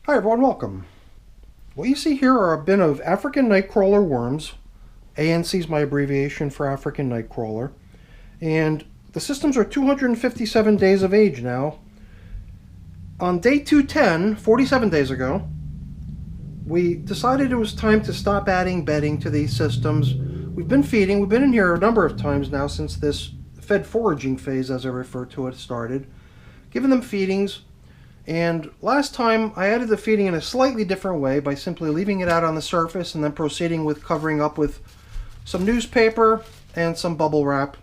Hi everyone, welcome. What you see here are a bin of African nightcrawler worms. ANC is my abbreviation for African nightcrawler. And the systems are 257 days of age now. On day 210, 47 days ago, we decided it was time to stop adding bedding to these systems. We've been feeding, we've been in here a number of times now since this fed foraging phase, as I refer to it, started. Giving them feedings. And last time I added the feeding in a slightly different way by simply leaving it out on the surface and then proceeding with covering up with some newspaper and some bubble wrap.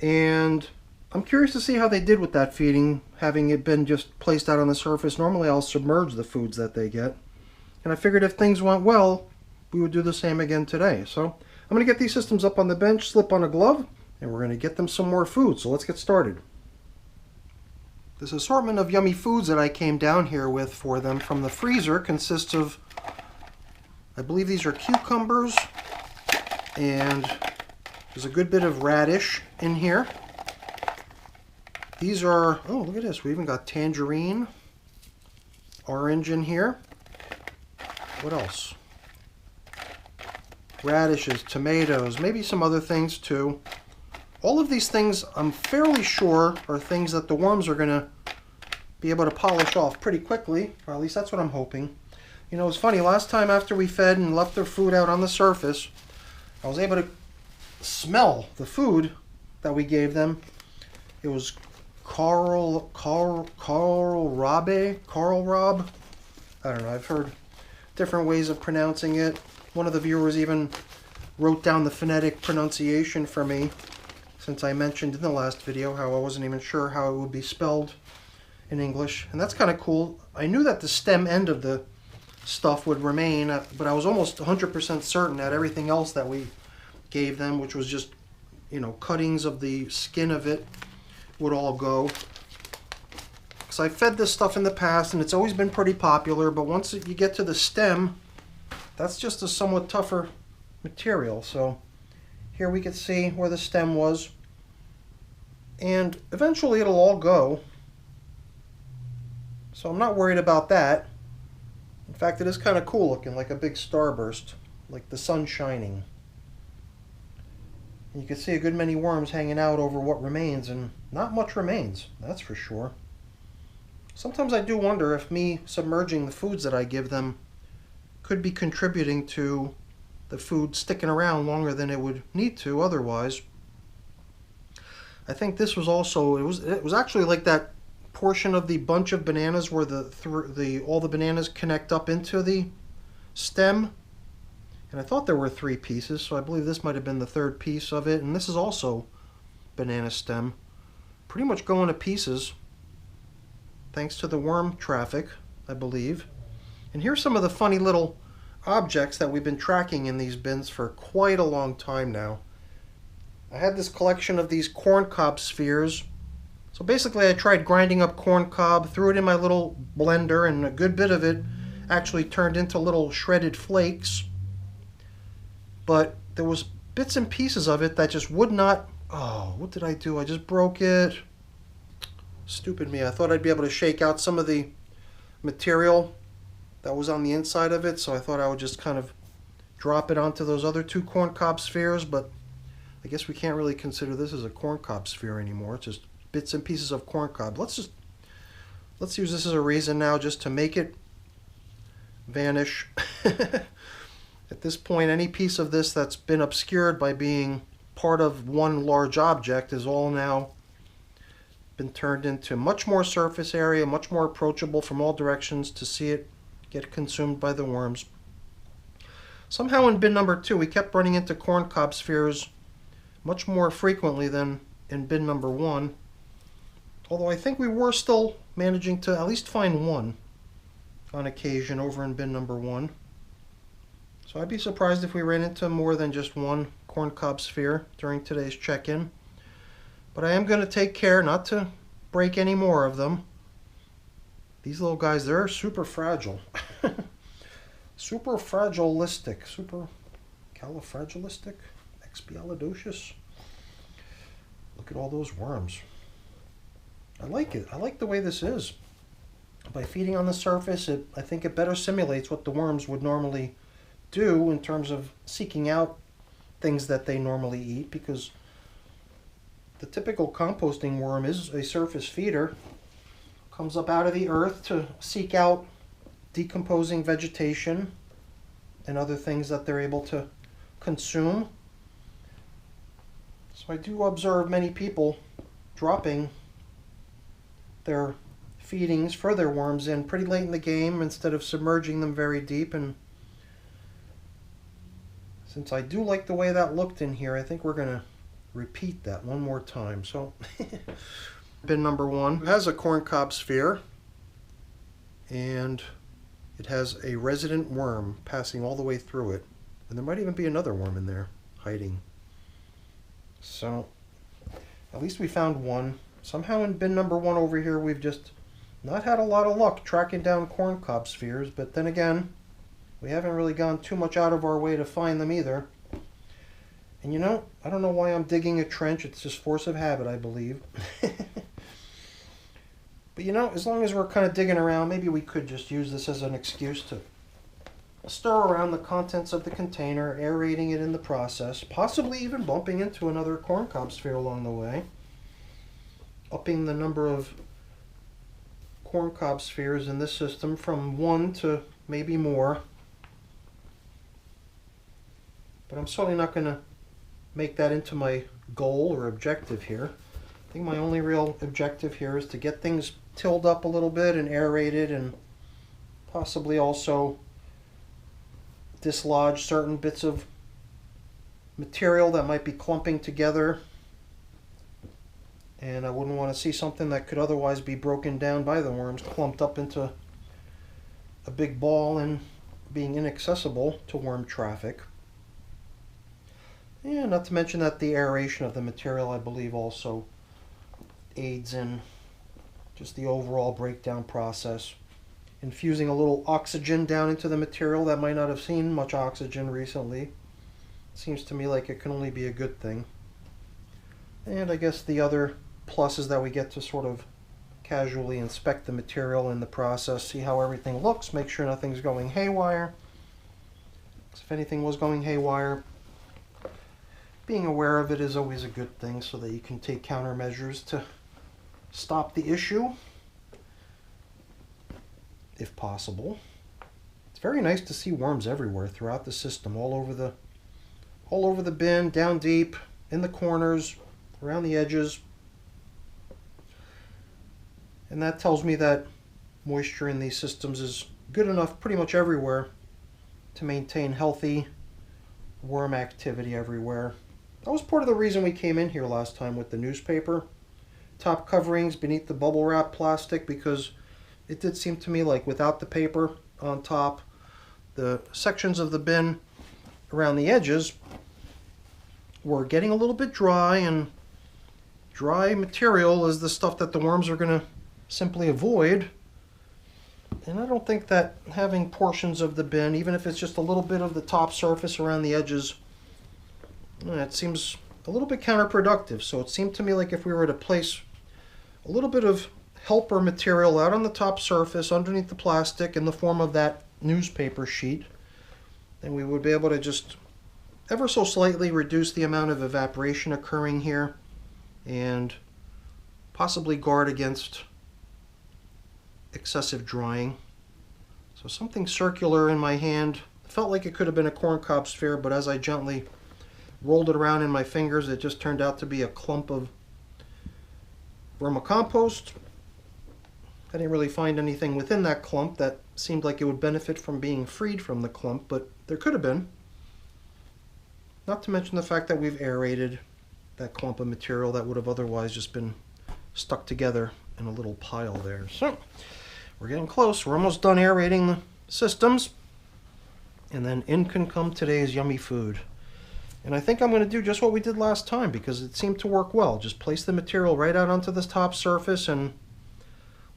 And I'm curious to see how they did with that feeding, having it been just placed out on the surface. Normally I'll submerge the foods that they get. And I figured if things went well, we would do the same again today. So I'm going to get these systems up on the bench, slip on a glove, and we're going to get them some more food. So let's get started. This assortment of yummy foods that I came down here with for them from the freezer consists of, I believe these are cucumbers, and there's a good bit of radish in here. These are, oh look at this, we even got tangerine, orange in here. What else? Radishes, tomatoes, maybe some other things too. All of these things, I'm fairly sure, are things that the worms are going to be able to polish off pretty quickly, or at least that's what I'm hoping. You know, it's funny, last time after we fed and left their food out on the surface, I was able to smell the food that we gave them. It was Carl Rob. I don't know, I've heard different ways of pronouncing it. One of the viewers even wrote down the phonetic pronunciation for me, since I mentioned in the last video how I wasn't even sure how it would be spelled in English. And that's kind of cool. I knew that the stem end of the stuff would remain, but I was almost 100% certain that everything else that we gave them, which was just, you know, cuttings of the skin of it, would all go. Because I fed this stuff in the past and it's always been pretty popular, but once you get to the stem, that's just a somewhat tougher material. So here we can see where the stem was, and eventually it'll all go. So I'm not worried about that. In fact, it is kind of cool looking, like a big starburst, like the sun shining. And you can see a good many worms hanging out over what remains, and not much remains, that's for sure. Sometimes I do wonder if me submerging the foods that I give them could be contributing to the food sticking around longer than it would need to otherwise. I think this was also, it was actually like that portion of the bunch of bananas where all the bananas connect up into the stem. And I thought there were 3 pieces, so I believe this might have been the 3rd piece of it. And this is also banana stem. Pretty much going to pieces, thanks to the worm traffic, I believe. And here's some of the funny little objects that we've been tracking in these bins for quite a long time now. I had this collection of these corn cob spheres. So basically I tried grinding up corn cob, threw it in my little blender, and a good bit of it actually turned into little shredded flakes. But there was bits and pieces of it that just would not, oh, what did I do? I just broke it. Stupid me. I thought I'd be able to shake out some of the material that was on the inside of it, so I thought I would just kind of drop it onto those other 2 corn cob spheres, but I guess we can't really consider this as a corn cob sphere anymore. It's just bits and pieces of corn cob. Let's use this as a reason now just to make it vanish. At this point, any piece of this that's been obscured by being part of one large object is all now been turned into much more surface area, much more approachable from all directions to see it get consumed by the worms. Somehow in bin number 2 we kept running into corn cob spheres much more frequently than in bin number 1. Although I think we were still managing to at least find one on occasion over in bin number 1. So I'd be surprised if we ran into more than just one corn cob sphere during today's check-in. But I am going to take care not to break any more of them. These little guys, they're super fragile. Super fragilistic. Super califragilistic. Expialidocious. Look at all those worms. I like it. I like the way this is. By feeding on the surface, I think it better simulates what the worms would normally do in terms of seeking out things that they normally eat, because the typical composting worm is a surface feeder. Comes up out of the earth to seek out decomposing vegetation and other things that they're able to consume. So I do observe many people dropping their feedings for their worms in pretty late in the game instead of submerging them very deep. And since I do like the way that looked in here, I think we're going to repeat that one more time. So bin number 1 has a corncob sphere, and it has a resident worm passing all the way through it. And there might even be another worm in there hiding. So at least we found one. Somehow in bin number 1 over here, we've just not had a lot of luck tracking down corncob spheres, but then again, we haven't really gone too much out of our way to find them either. And you know, I don't know why I'm digging a trench. It's just force of habit, I believe. But you know, as long as we're kind of digging around, maybe we could just use this as an excuse to stir around the contents of the container, aerating it in the process, possibly even bumping into another corncob sphere along the way, upping the number of corncob spheres in this system from 1 to maybe more. But I'm certainly not going to make that into my goal or objective here. I think my only real objective here is to get things tilled up a little bit and aerated, and possibly also dislodge certain bits of material that might be clumping together. And I wouldn't want to see something that could otherwise be broken down by the worms clumped up into a big ball and being inaccessible to worm traffic. Yeah, not to mention that the aeration of the material, I believe, also aids in just the overall breakdown process. Infusing a little oxygen down into the material that might not have seen much oxygen recently seems to me like it can only be a good thing. And I guess the other plus is that we get to sort of casually inspect the material in the process, see how everything looks, make sure nothing's going haywire. If anything was going haywire, being aware of it is always a good thing, so that you can take countermeasures to stop the issue, if possible. It's very nice to see worms everywhere throughout the system, all over the bin, down deep, in the corners, around the edges. And that tells me that moisture in these systems is good enough pretty much everywhere to maintain healthy worm activity everywhere. That was part of the reason we came in here last time with the newspaper top coverings beneath the bubble wrap plastic, because it did seem to me like without the paper on top, the sections of the bin around the edges were getting a little bit dry, and dry material is the stuff that the worms are going to simply avoid. And I don't think that having portions of the bin, even if it's just a little bit of the top surface around the edges, it seems a little bit counterproductive. So it seemed to me like if we were to place a little bit of helper material out on the top surface underneath the plastic in the form of that newspaper sheet, then we would be able to just ever so slightly reduce the amount of evaporation occurring here and possibly guard against excessive drying. So something circular in my hand. Felt like it could have been a corncob sphere, but as I gently rolled it around in my fingers, it just turned out to be a clump of vermicompost. I didn't really find anything within that clump that seemed like it would benefit from being freed from the clump, but there could have been. Not to mention the fact that we've aerated that clump of material that would have otherwise just been stuck together in a little pile there. So we're getting close. We're almost done aerating the systems, and then in can come today's yummy food. And I think I'm going to do just what we did last time, because it seemed to work well. Just place the material right out onto this top surface and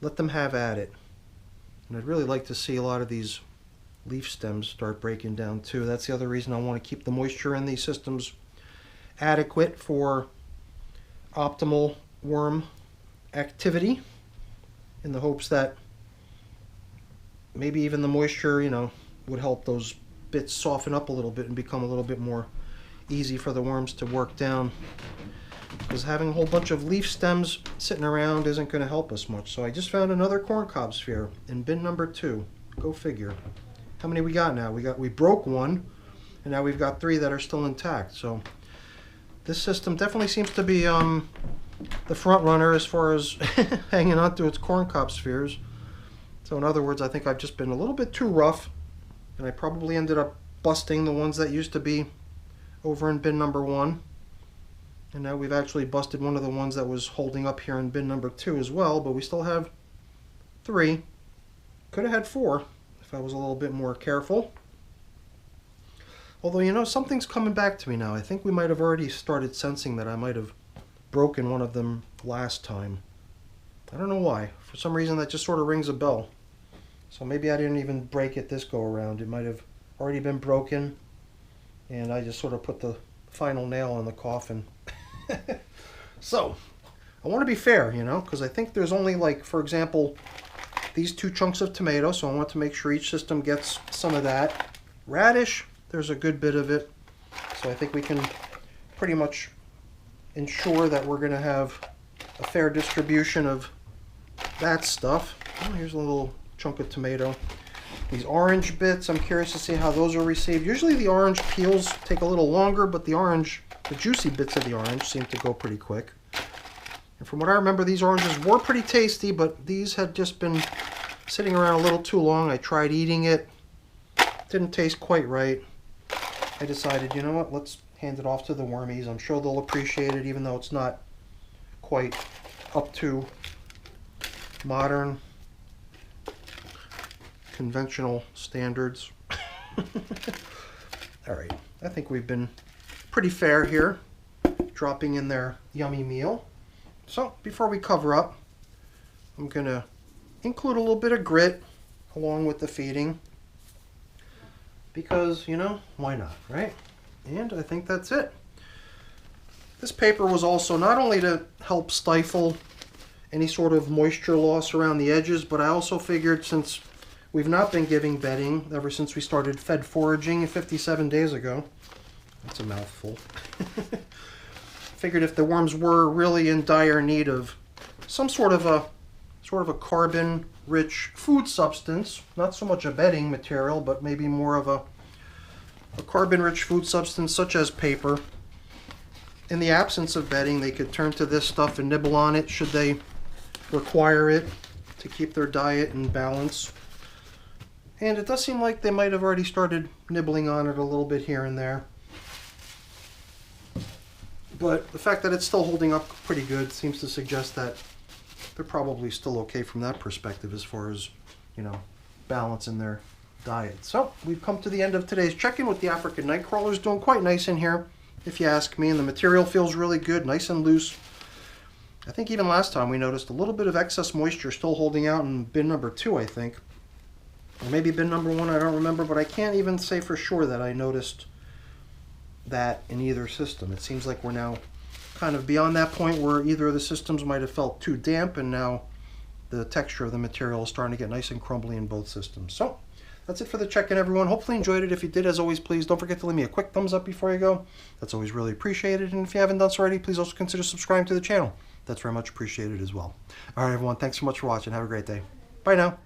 let them have at it. And I'd really like to see a lot of these leaf stems start breaking down too. That's the other reason I want to keep the moisture in these systems adequate for optimal worm activity, in the hopes that maybe even the moisture, would help those bits soften up a little bit and become a little bit more easy for the worms to work down. Because having a whole bunch of leaf stems sitting around isn't going to help us much. So I just found another corncob sphere in bin number 2. Go figure. How many we got now? We broke one, and now we've got 3 that are still intact. So this system definitely seems to be the front runner as far as hanging on to its corncob spheres. So in other words, I think I've just been a little bit too rough, and I probably ended up busting the ones that used to be over in bin number 1. And now we've actually busted one of the ones that was holding up here in bin number 2 as well, but we still have 3. Could have had 4 if I was a little bit more careful. Although, something's coming back to me now. I think we might have already started sensing that I might have broken one of them last time. I don't know why. For some reason that just sort of rings a bell. So maybe I didn't even break it this go around. It might have already been broken, and I just sort of put the final nail in the coffin. So, I want to be fair, because I think there's only, like, for example, these 2 chunks of tomato, so I want to make sure each system gets some of that. Radish, there's a good bit of it, so I think we can pretty much ensure that we're going to have a fair distribution of that stuff. Oh, here's a little chunk of tomato. These orange bits, I'm curious to see how those are received. Usually the orange peels take a little longer, but the juicy bits of the orange seem to go pretty quick. And from what I remember, these oranges were pretty tasty, but these had just been sitting around a little too long. I tried eating it. Didn't taste quite right. I decided, you know what, let's hand it off to the wormies. I'm sure they'll appreciate it, even though it's not quite up to modern, conventional standards. All right, I think we've been pretty fair here, dropping in their yummy meal. So before we cover up, I'm going to include a little bit of grit along with the feeding, because, why not, right? And I think that's it. This paper was also not only to help stifle any sort of moisture loss around the edges, but I also figured, since we've not been giving bedding ever since we started fed foraging 57 days ago, that's a mouthful, figured if the worms were really in dire need of some sort of a carbon-rich food substance, not so much a bedding material, but maybe more of a carbon-rich food substance such as paper. In the absence of bedding, they could turn to this stuff and nibble on it should they require it to keep their diet in balance. And it does seem like they might have already started nibbling on it a little bit here and there. But the fact that it's still holding up pretty good seems to suggest that they're probably still okay from that perspective as far as, balance in their diet. So we've come to the end of today's check-in with the African nightcrawlers. Doing quite nice in here, if you ask me, and the material feels really good, nice and loose. I think even last time we noticed a little bit of excess moisture still holding out in bin number 2, I think. Or maybe bin number 1, I don't remember, but I can't even say for sure that I noticed that in either system. It seems like we're now kind of beyond that point where either of the systems might have felt too damp, and now the texture of the material is starting to get nice and crumbly in both systems. So that's it for the check-in, everyone. Hopefully you enjoyed it. If you did, as always, please don't forget to leave me a quick thumbs up before you go. That's always really appreciated. And if you haven't done so already, please also consider subscribing to the channel. That's very much appreciated as well. All right, everyone, thanks so much for watching. Have a great day. Bye now.